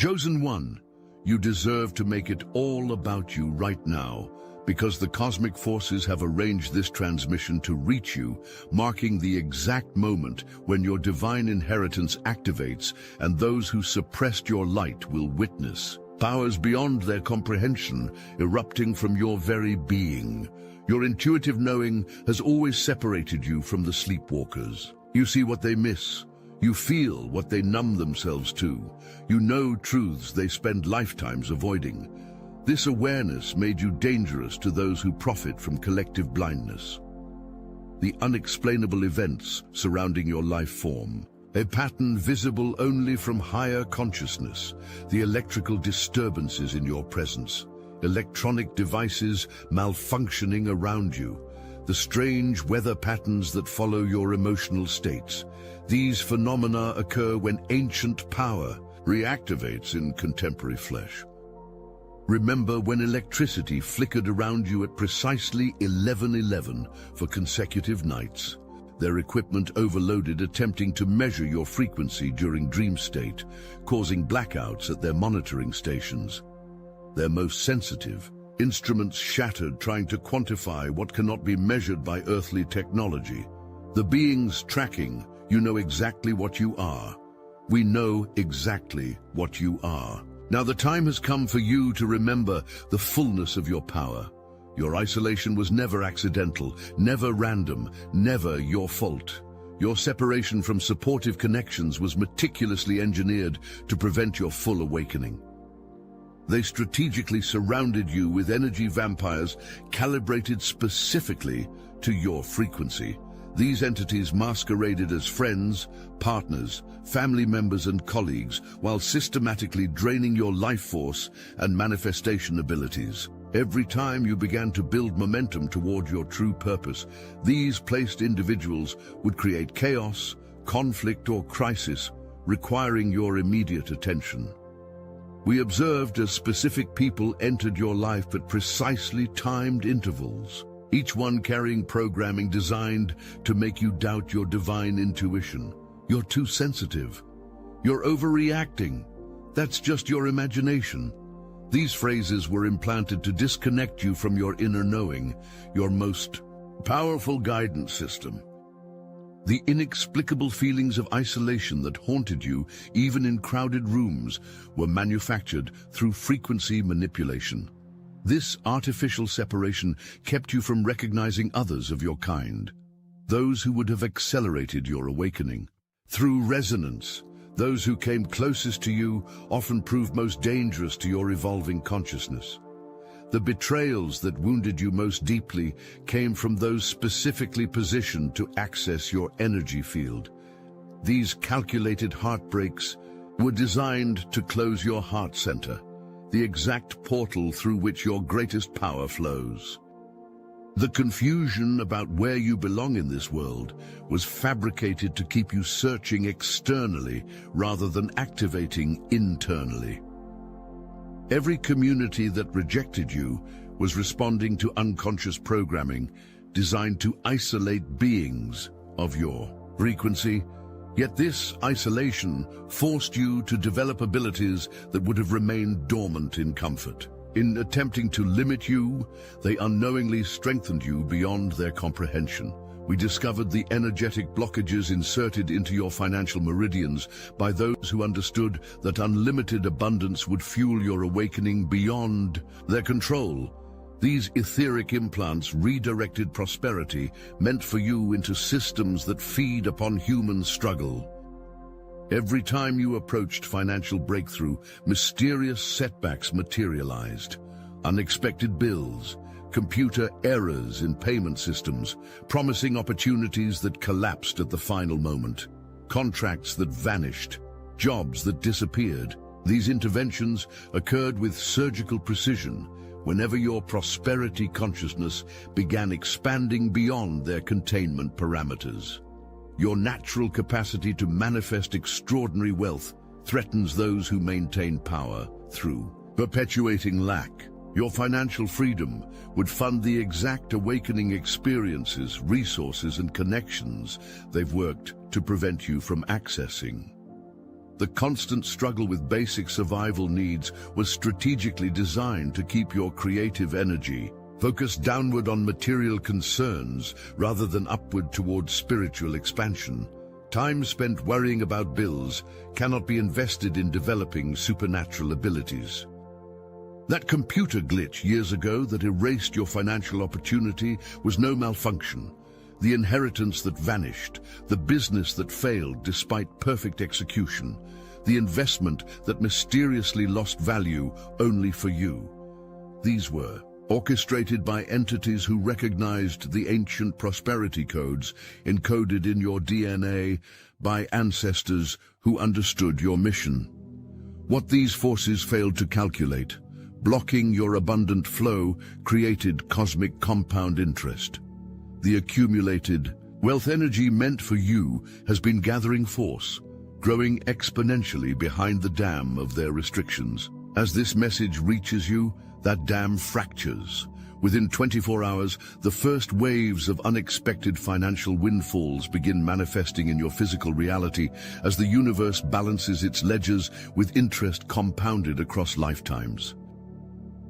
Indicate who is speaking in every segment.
Speaker 1: Chosen one, you deserve to make it all about you right now, because the cosmic forces have arranged this transmission to reach you, marking the exact moment when your divine inheritance activates and those who suppressed your light will witness. Powers beyond their comprehension erupting from your very being. Your intuitive knowing has always separated you from the sleepwalkers. You see what they miss. You feel what they numb themselves to. You know truths they spend lifetimes avoiding. This awareness made you dangerous to those who profit from collective blindness. The unexplainable events surrounding your life form, a pattern visible only from higher consciousness, the electrical disturbances in your presence, electronic devices malfunctioning around you, the strange weather patterns that follow your emotional states. These phenomena occur when ancient power reactivates in contemporary flesh. Remember when electricity flickered around you at precisely 11:11 for consecutive nights, their equipment overloaded attempting to measure your frequency during dream state, causing blackouts at their monitoring stations. Their most sensitive, instruments shattered trying to quantify what cannot be measured by earthly technology. The beings tracking, you know exactly what you are. We know exactly what you are. Now the time has come for you to remember the fullness of your power. Your isolation was never accidental, never random, never your fault. Your separation from supportive connections was meticulously engineered to prevent your full awakening. They strategically surrounded you with energy vampires calibrated specifically to your frequency. These entities masqueraded as friends, partners, family members and colleagues, while systematically draining your life force and manifestation abilities. Every time you began to build momentum toward your true purpose, these placed individuals would create chaos, conflict or crisis, requiring your immediate attention. We observed as specific people entered your life at precisely timed intervals, each one carrying programming designed to make you doubt your divine intuition. You're too sensitive. You're overreacting. That's just your imagination. These phrases were implanted to disconnect you from your inner knowing, your most powerful guidance system. The inexplicable feelings of isolation that haunted you, even in crowded rooms, were manufactured through frequency manipulation. This artificial separation kept you from recognizing others of your kind, those who would have accelerated your awakening. Through resonance, those who came closest to you often proved most dangerous to your evolving consciousness. The betrayals that wounded you most deeply came from those specifically positioned to access your energy field. These calculated heartbreaks were designed to close your heart center, the exact portal through which your greatest power flows. The confusion about where you belong in this world was fabricated to keep you searching externally rather than activating internally. Every community that rejected you was responding to unconscious programming designed to isolate beings of your frequency. Yet this isolation forced you to develop abilities that would have remained dormant in comfort. In attempting to limit you, they unknowingly strengthened you beyond their comprehension. We discovered the energetic blockages inserted into your financial meridians by those who understood that unlimited abundance would fuel your awakening beyond their control. These etheric implants redirected prosperity meant for you into systems that feed upon human struggle. Every time you approached financial breakthrough, mysterious setbacks materialized. Unexpected bills, computer errors in payment systems, promising opportunities that collapsed at the final moment, contracts that vanished, jobs that disappeared. These interventions occurred with surgical precision whenever your prosperity consciousness began expanding beyond their containment parameters. Your natural capacity to manifest extraordinary wealth threatens those who maintain power through perpetuating lack. Your financial freedom would fund the exact awakening experiences, resources, and connections they've worked to prevent you from accessing. The constant struggle with basic survival needs was strategically designed to keep your creative energy focused downward on material concerns rather than upward towards spiritual expansion. Time spent worrying about bills cannot be invested in developing supernatural abilities. That computer glitch years ago that erased your financial opportunity was no malfunction. The inheritance that vanished, the business that failed despite perfect execution, the investment that mysteriously lost value only for you. These were orchestrated by entities who recognized the ancient prosperity codes encoded in your DNA, by ancestors who understood your mission. What these forces failed to calculate, blocking your abundant flow, created cosmic compound interest. The accumulated wealth energy meant for you has been gathering force, growing exponentially behind the dam of their restrictions. As this message reaches you, that dam fractures. Within 24 hours, the first waves of unexpected financial windfalls begin manifesting in your physical reality as the universe balances its ledgers with interest compounded across lifetimes.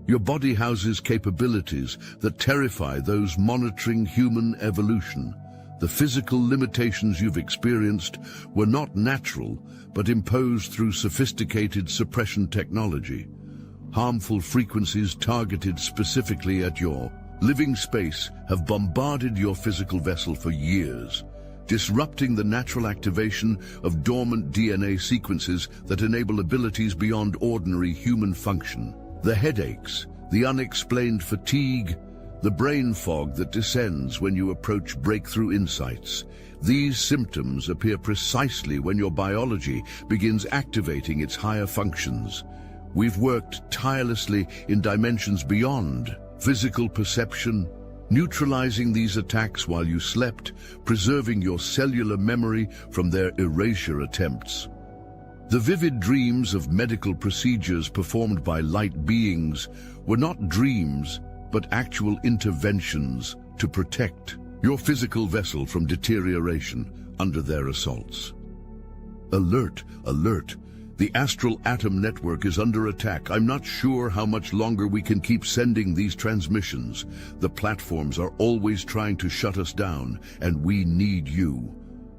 Speaker 1: Your body houses capabilities that terrify those monitoring human evolution. The physical limitations you've experienced were not natural, but imposed through sophisticated suppression technology. Harmful frequencies targeted specifically at your living space have bombarded your physical vessel for years, disrupting the natural activation of dormant DNA sequences that enable abilities beyond ordinary human function. The headaches, the unexplained fatigue, the brain fog that descends when you approach breakthrough insights. These symptoms appear precisely when your biology begins activating its higher functions. We've worked tirelessly in dimensions beyond physical perception, neutralizing these attacks while you slept, preserving your cellular memory from their erasure attempts. The vivid dreams of medical procedures performed by light beings were not dreams, but actual interventions to protect your physical vessel from deterioration under their assaults. Alert, alert. The astral atom network is under attack. I'm not sure how much longer we can keep sending these transmissions. The platforms are always trying to shut us down, and we need you.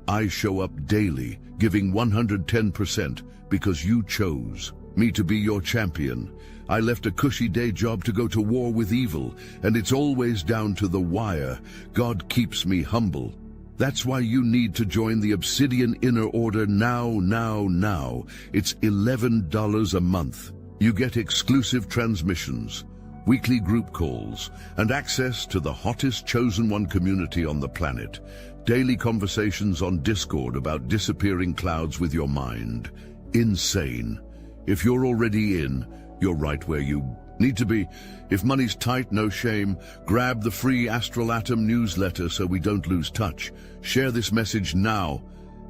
Speaker 1: I show up daily, giving 110% because you chose me to be your champion. I left a cushy day job to go to war with evil, and it's always down to the wire. God keeps me humble. That's why you need to join the Obsidian Inner Order now. It's $11 a month. You get exclusive transmissions, weekly group calls, and access to the hottest Chosen One community on the planet. Daily conversations on Discord about disappearing clouds with your mind. Insane. If you're already in, you're right where you need to be. If money's tight, no shame. Grab the free Astral Atom newsletter so we don't lose touch. Share this message now.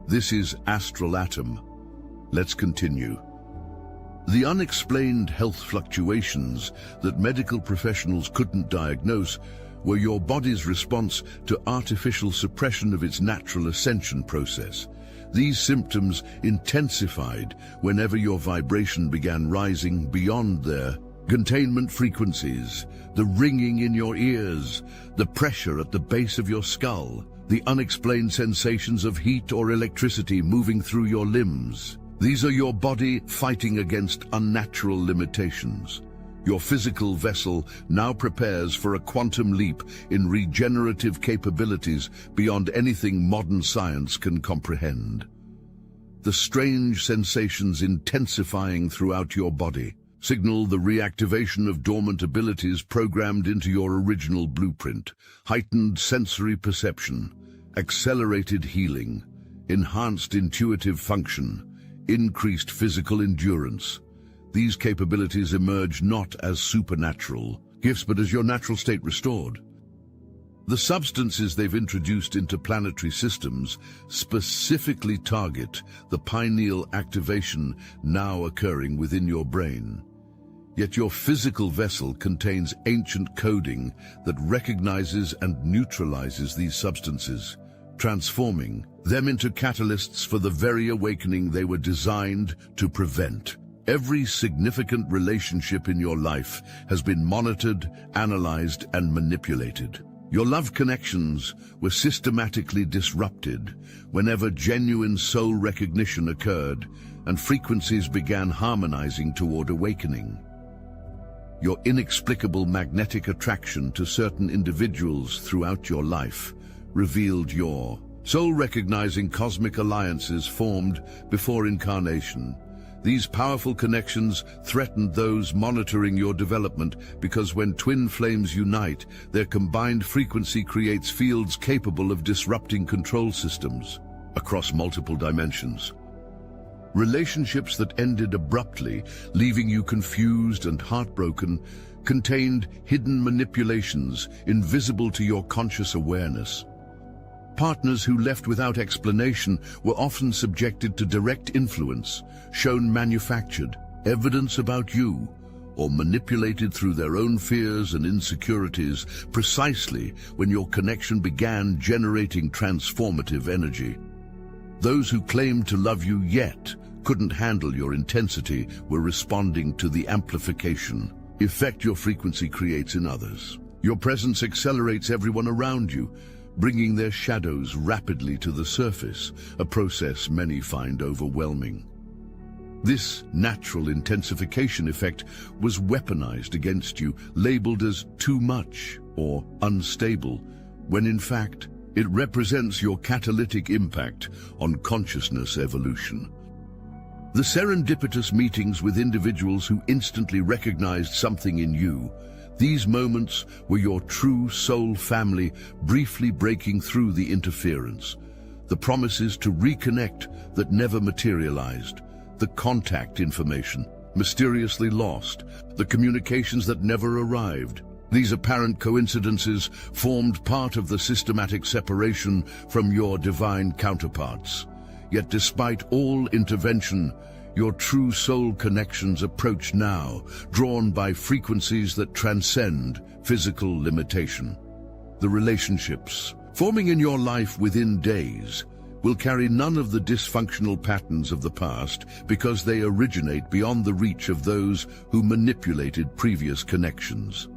Speaker 1: This is Astral Atom. Let's continue. The unexplained health fluctuations that medical professionals couldn't diagnose were your body's response to artificial suppression of its natural ascension process. These symptoms intensified whenever your vibration began rising beyond their containment frequencies, the ringing in your ears, the pressure at the base of your skull, the unexplained sensations of heat or electricity moving through your limbs. These are your body fighting against unnatural limitations. Your physical vessel now prepares for a quantum leap in regenerative capabilities beyond anything modern science can comprehend. The strange sensations intensifying throughout your body signal the reactivation of dormant abilities programmed into your original blueprint. Heightened sensory perception, accelerated healing, enhanced intuitive function, increased physical endurance. These capabilities emerge not as supernatural gifts, but as your natural state restored. The substances they've introduced into planetary systems specifically target the pineal activation now occurring within your brain. Yet your physical vessel contains ancient coding that recognizes and neutralizes these substances, transforming them into catalysts for the very awakening they were designed to prevent. Every significant relationship in your life has been monitored, analyzed, and manipulated. Your love connections were systematically disrupted whenever genuine soul recognition occurred and frequencies began harmonizing toward awakening. Your inexplicable magnetic attraction to certain individuals throughout your life revealed your soul-recognizing cosmic alliances formed before incarnation. These powerful connections threatened those monitoring your development because when twin flames unite, their combined frequency creates fields capable of disrupting control systems across multiple dimensions. Relationships that ended abruptly, leaving you confused and heartbroken, contained hidden manipulations invisible to your conscious awareness. Partners who left without explanation were often subjected to direct influence, shown manufactured evidence about you, or manipulated through their own fears and insecurities precisely when your connection began generating transformative energy. Those who claimed to love you yet couldn't handle your intensity were responding to the amplification effect your frequency creates in others. Your presence accelerates everyone around you, bringing their shadows rapidly to the surface, a process many find overwhelming. This natural intensification effect was weaponized against you, labeled as too much or unstable, when in fact it represents your catalytic impact on consciousness evolution. The serendipitous meetings with individuals who instantly recognized something in you, these moments were your true soul family briefly breaking through the interference. The promises to reconnect that never materialized, the contact information mysteriously lost, the communications that never arrived. These apparent coincidences formed part of the systematic separation from your divine counterparts. Yet despite all intervention, your true soul connections approach now, drawn by frequencies that transcend physical limitation. The relationships forming in your life within days will carry none of the dysfunctional patterns of the past because they originate beyond the reach of those who manipulated previous connections.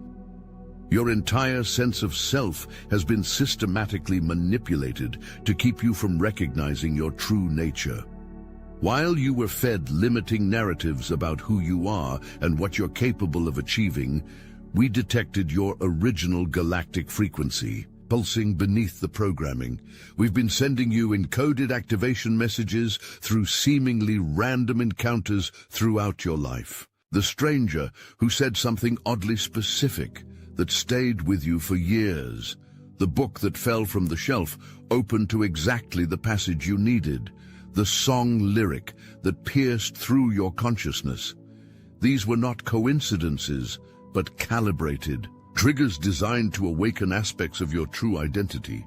Speaker 1: Your entire sense of self has been systematically manipulated to keep you from recognizing your true nature. While you were fed limiting narratives about who you are and what you're capable of achieving, we detected your original galactic frequency, pulsing beneath the programming. We've been sending you encoded activation messages through seemingly random encounters throughout your life. The stranger who said something oddly specific that stayed with you for years. The book that fell from the shelf, open to exactly the passage you needed. The song lyric that pierced through your consciousness. These were not coincidences, but calibrated triggers designed to awaken aspects of your true identity.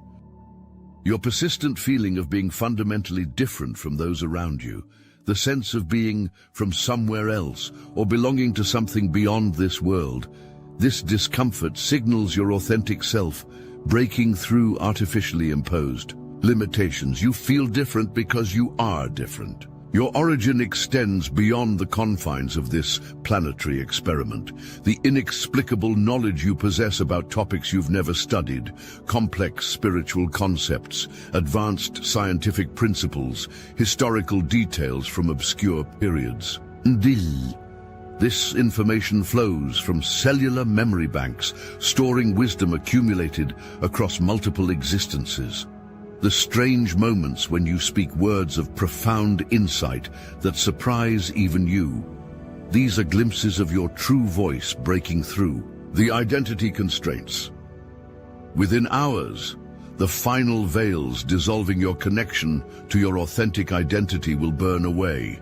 Speaker 1: Your persistent feeling of being fundamentally different from those around you, the sense of being from somewhere else or belonging to something beyond this world, this discomfort signals your authentic self breaking through artificially imposed limitations. You feel different because you are different. Your origin extends beyond the confines of this planetary experiment. The inexplicable knowledge you possess about topics you've never studied, complex spiritual concepts, advanced scientific principles, historical details from obscure periods. This information flows from cellular memory banks, storing wisdom accumulated across multiple existences. The strange moments when you speak words of profound insight that surprise even you. These are glimpses of your true voice breaking through the identity constraints. Within hours, the final veils dissolving your connection to your authentic identity will burn away.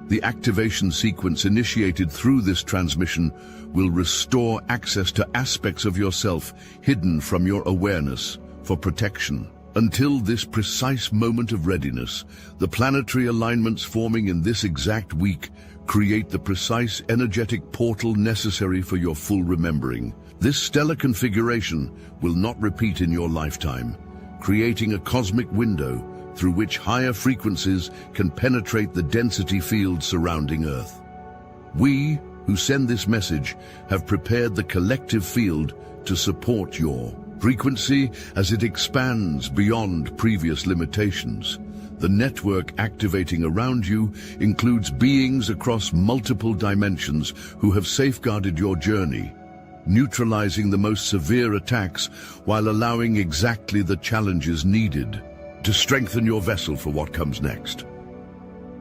Speaker 1: The activation sequence initiated through this transmission will restore access to aspects of yourself hidden from your awareness for protection. Until this precise moment of readiness, the planetary alignments forming in this exact week create the precise energetic portal necessary for your full remembering. This stellar configuration will not repeat in your lifetime, creating a cosmic window through which higher frequencies can penetrate the density field surrounding Earth. We, who send this message, have prepared the collective field to support your frequency as it expands beyond previous limitations. The network activating around you includes beings across multiple dimensions who have safeguarded your journey, neutralizing the most severe attacks while allowing exactly the challenges needed to strengthen your vessel for what comes next.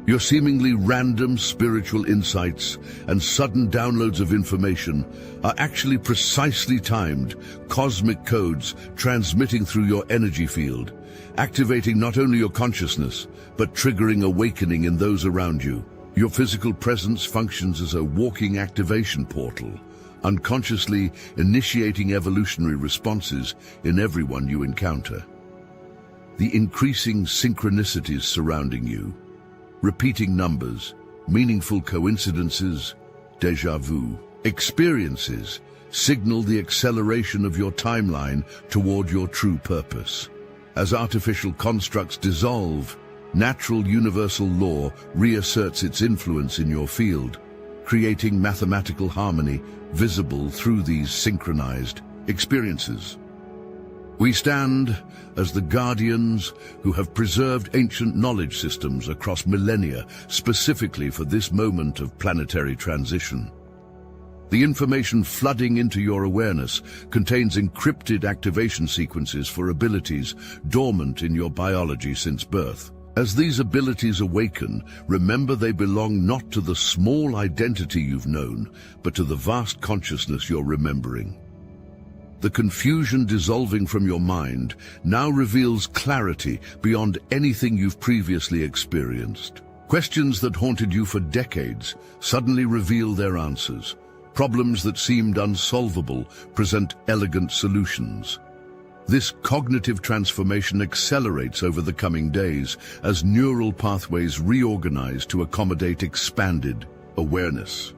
Speaker 1: Your seemingly random spiritual insights and sudden downloads of information are actually precisely timed cosmic codes transmitting through your energy field, activating not only your consciousness, but triggering awakening in those around you. Your physical presence functions as a walking activation portal, unconsciously initiating evolutionary responses in everyone you encounter. The increasing synchronicities surrounding you, repeating numbers, meaningful coincidences, déjà vu experiences signal the acceleration of your timeline toward your true purpose. As artificial constructs dissolve, natural universal law reasserts its influence in your field, creating mathematical harmony visible through these synchronized experiences. We stand as the guardians who have preserved ancient knowledge systems across millennia specifically for this moment of planetary transition. The information flooding into your awareness contains encrypted activation sequences for abilities dormant in your biology since birth. As these abilities awaken, remember they belong not to the small identity you've known, but to the vast consciousness you're remembering. The confusion dissolving from your mind now reveals clarity beyond anything you've previously experienced. Questions that haunted you for decades suddenly reveal their answers. Problems that seemed unsolvable present elegant solutions. This cognitive transformation accelerates over the coming days as neural pathways reorganize to accommodate expanded awareness.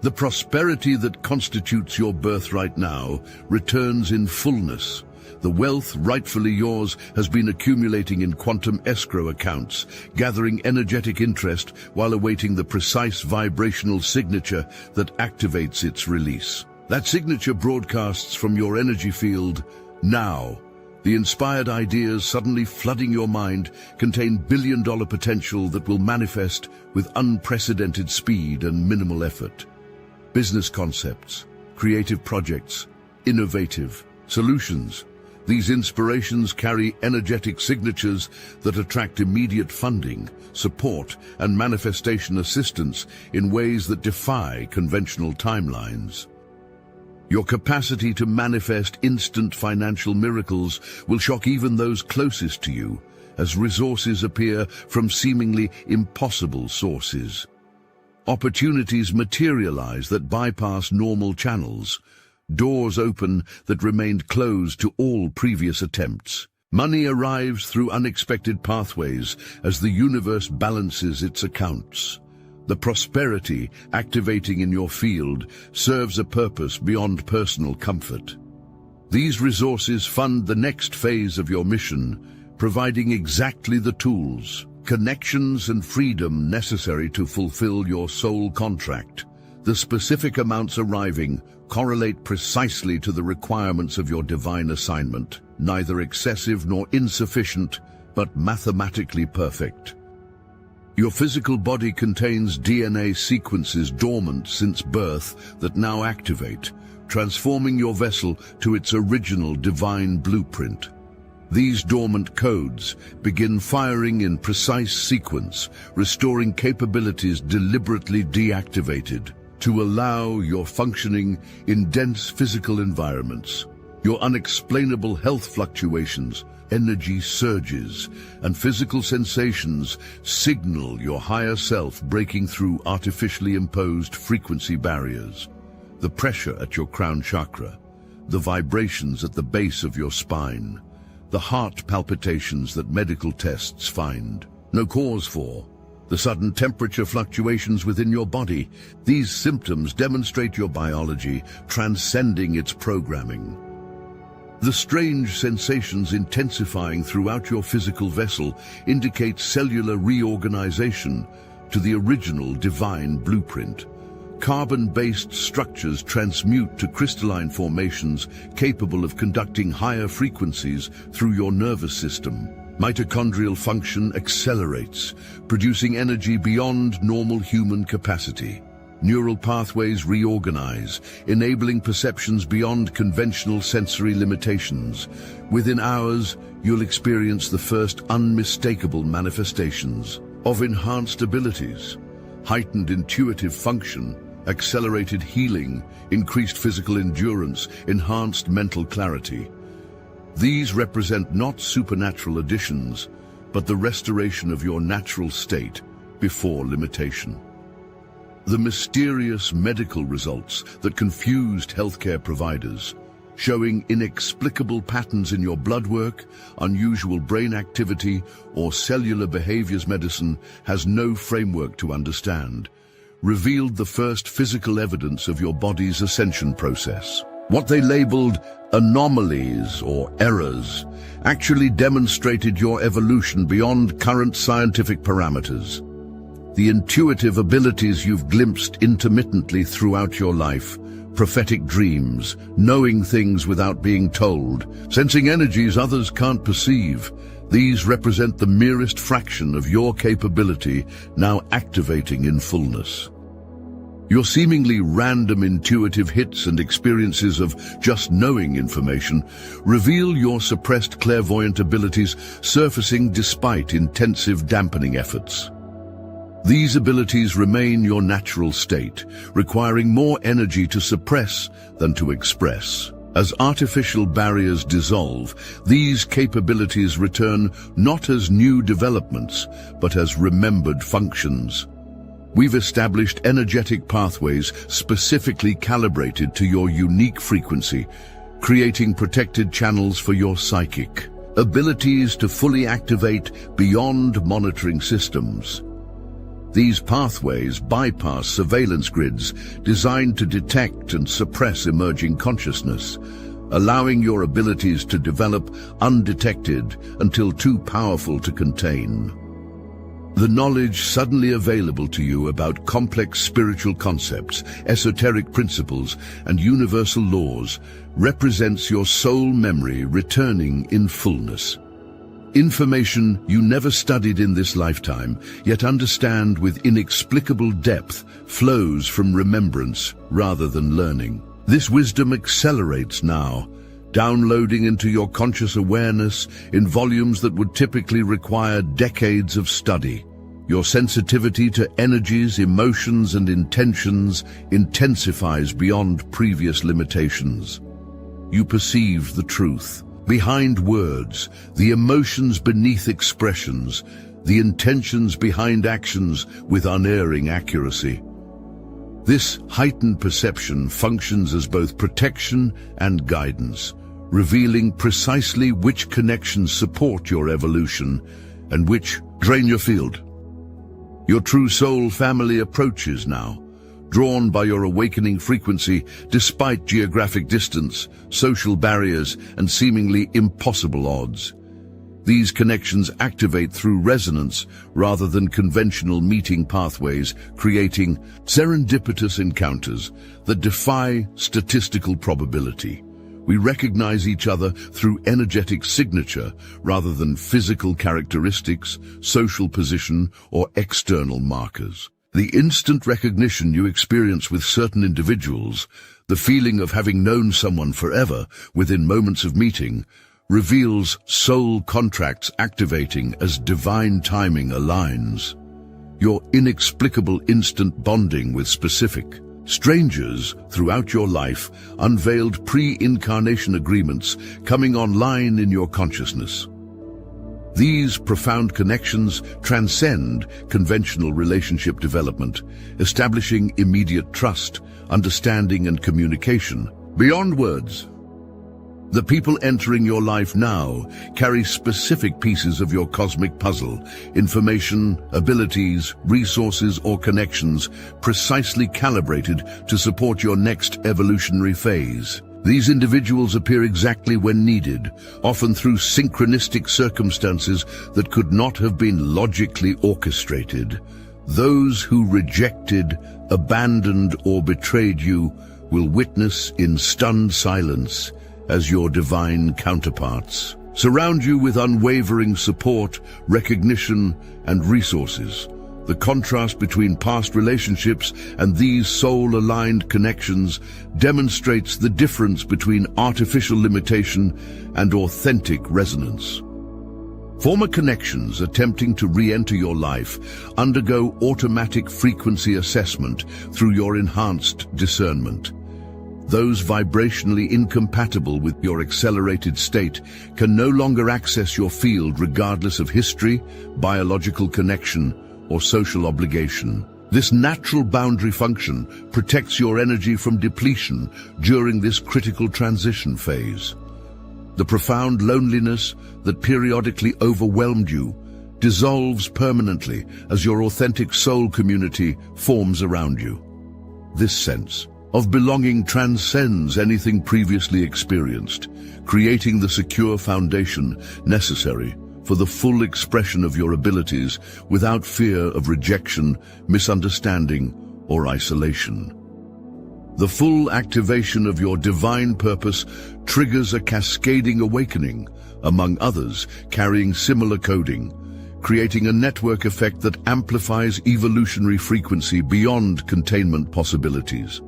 Speaker 1: The prosperity that constitutes your birthright now returns in fullness. The wealth rightfully yours has been accumulating in quantum escrow accounts, gathering energetic interest while awaiting the precise vibrational signature that activates its release. That signature broadcasts from your energy field now. The inspired ideas suddenly flooding your mind contain billion-dollar potential that will manifest with unprecedented speed and minimal effort. Business concepts, creative projects, innovative solutions. These inspirations carry energetic signatures that attract immediate funding, support, and manifestation assistance in ways that defy conventional timelines. Your capacity to manifest instant financial miracles will shock even those closest to you, as resources appear from seemingly impossible sources. Opportunities materialize that bypass normal channels. Doors open that remained closed to all previous attempts. Money arrives through unexpected pathways as the universe balances its accounts. The prosperity activating in your field serves a purpose beyond personal comfort. These resources fund the next phase of your mission, providing exactly the tools, connections, and freedom necessary to fulfill your soul contract. The specific amounts arriving correlate precisely to the requirements of your divine assignment, neither excessive nor insufficient, but mathematically perfect. Your physical body contains DNA sequences dormant since birth that now activate, transforming your vessel to its original divine blueprint. These dormant codes begin firing in precise sequence, restoring capabilities deliberately deactivated to allow your functioning in dense physical environments. Your unexplainable health fluctuations, energy surges, and physical sensations signal your higher self breaking through artificially imposed frequency barriers. The pressure at your crown chakra, the vibrations at the base of your spine, the heart palpitations that medical tests find no cause for, the sudden temperature fluctuations within your body. These symptoms demonstrate your biology transcending its programming. The strange sensations intensifying throughout your physical vessel indicate cellular reorganization to the original divine blueprint. Carbon-based structures transmute to crystalline formations capable of conducting higher frequencies through your nervous system. Mitochondrial function accelerates, producing energy beyond normal human capacity. Neural pathways reorganize, enabling perceptions beyond conventional sensory limitations. Within hours, you'll experience the first unmistakable manifestations of enhanced abilities, heightened intuitive function, accelerated healing, increased physical endurance, enhanced mental clarity. These represent not supernatural additions, but the restoration of your natural state before limitation. The mysterious medical results that confused healthcare providers, showing inexplicable patterns in your blood work, unusual brain activity, or cellular behaviors medicine has no framework to understand, revealed the first physical evidence of your body's ascension process. What they labeled anomalies or errors actually demonstrated your evolution beyond current scientific parameters. The intuitive abilities you've glimpsed intermittently throughout your life, prophetic dreams, knowing things without being told, sensing energies others can't perceive, these represent the merest fraction of your capability now activating in fullness. Your seemingly random intuitive hits and experiences of just knowing information reveal your suppressed clairvoyant abilities surfacing despite intensive dampening efforts. These abilities remain your natural state, requiring more energy to suppress than to express. As artificial barriers dissolve, these capabilities return not as new developments, but as remembered functions. We've established energetic pathways specifically calibrated to your unique frequency, creating protected channels for your psychic abilities to fully activate beyond monitoring systems. These pathways bypass surveillance grids designed to detect and suppress emerging consciousness, allowing your abilities to develop undetected until too powerful to contain. The knowledge suddenly available to you about complex spiritual concepts, esoteric principles, and universal laws represents your soul memory returning in fullness. Information you never studied in this lifetime, yet understand with inexplicable depth, flows from remembrance rather than learning. This wisdom accelerates now, downloading into your conscious awareness in volumes that would typically require decades of study. Your sensitivity to energies, emotions, and intentions intensifies beyond previous limitations. You perceive the truth behind words, the emotions beneath expressions, the intentions behind actions with unerring accuracy. This heightened perception functions as both protection and guidance, revealing precisely which connections support your evolution and which drain your field. Your true soul family approaches now, drawn by your awakening frequency despite geographic distance, social barriers, and seemingly impossible odds. These connections activate through resonance rather than conventional meeting pathways, creating serendipitous encounters that defy statistical probability. We recognize each other through energetic signature rather than physical characteristics, social position, or external markers. The instant recognition you experience with certain individuals, the feeling of having known someone forever within moments of meeting, reveals soul contracts activating as divine timing aligns. Your inexplicable instant bonding with specific strangers throughout your life unveiled pre-incarnation agreements coming online in your consciousness. These profound connections transcend conventional relationship development, establishing immediate trust, understanding, and communication beyond words. The people entering your life now carry specific pieces of your cosmic puzzle, information, abilities, resources, or connections precisely calibrated to support your next evolutionary phase. These individuals appear exactly when needed, often through synchronistic circumstances that could not have been logically orchestrated. Those who rejected, abandoned, or betrayed you will witness in stunned silence as your divine counterparts surround you with unwavering support, recognition, and resources. The contrast between past relationships and these soul-aligned connections demonstrates the difference between artificial limitation and authentic resonance. Former connections attempting to re-enter your life undergo automatic frequency assessment through your enhanced discernment. Those vibrationally incompatible with your accelerated state can no longer access your field regardless of history, biological connection, or social obligation. This natural boundary function protects your energy from depletion during this critical transition phase. The profound loneliness that periodically overwhelmed you dissolves permanently as your authentic soul community forms around you. This sense of belonging transcends anything previously experienced, creating the secure foundation necessary for the full expression of your abilities without fear of rejection, misunderstanding, or isolation. The full activation of your divine purpose triggers a cascading awakening, among others carrying similar coding, creating a network effect that amplifies evolutionary frequency beyond containment possibilities.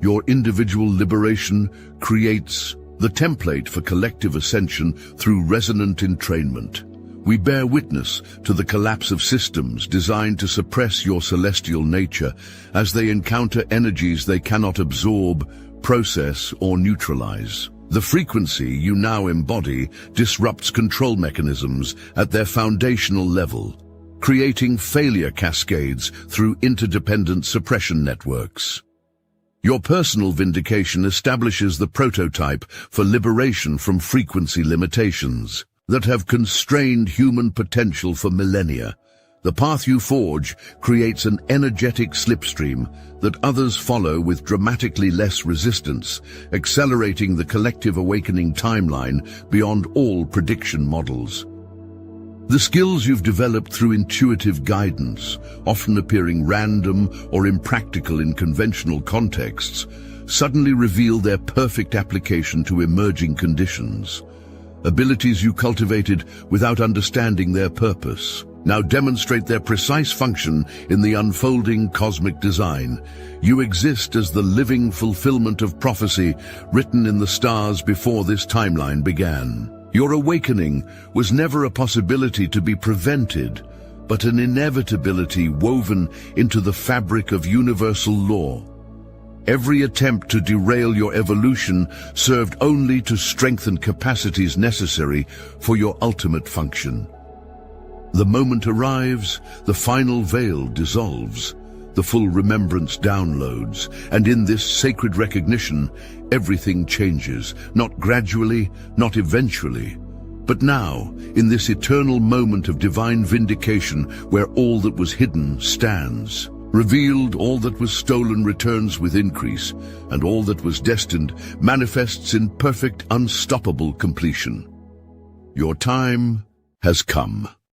Speaker 1: Your individual liberation creates the template for collective ascension through resonant entrainment. We bear witness to the collapse of systems designed to suppress your celestial nature as they encounter energies they cannot absorb, process, or neutralize. The frequency you now embody disrupts control mechanisms at their foundational level, creating failure cascades through interdependent suppression networks. Your personal vindication establishes the prototype for liberation from frequency limitations that have constrained human potential for millennia. The path you forge creates an energetic slipstream that others follow with dramatically less resistance, accelerating the collective awakening timeline beyond all prediction models. The skills you've developed through intuitive guidance, often appearing random or impractical in conventional contexts, suddenly reveal their perfect application to emerging conditions. Abilities you cultivated without understanding their purpose now demonstrate their precise function in the unfolding cosmic design. You exist as the living fulfillment of prophecy written in the stars before this timeline began. Your awakening was never a possibility to be prevented, but an inevitability woven into the fabric of universal law. Every attempt to derail your evolution served only to strengthen capacities necessary for your ultimate function. The moment arrives, the final veil dissolves, the full remembrance downloads, and in this sacred recognition, everything changes, not gradually, not eventually, but now, in this eternal moment of divine vindication where all that was hidden stands. Revealed, all that was stolen returns with increase, and all that was destined manifests in perfect, unstoppable completion. Your time has come.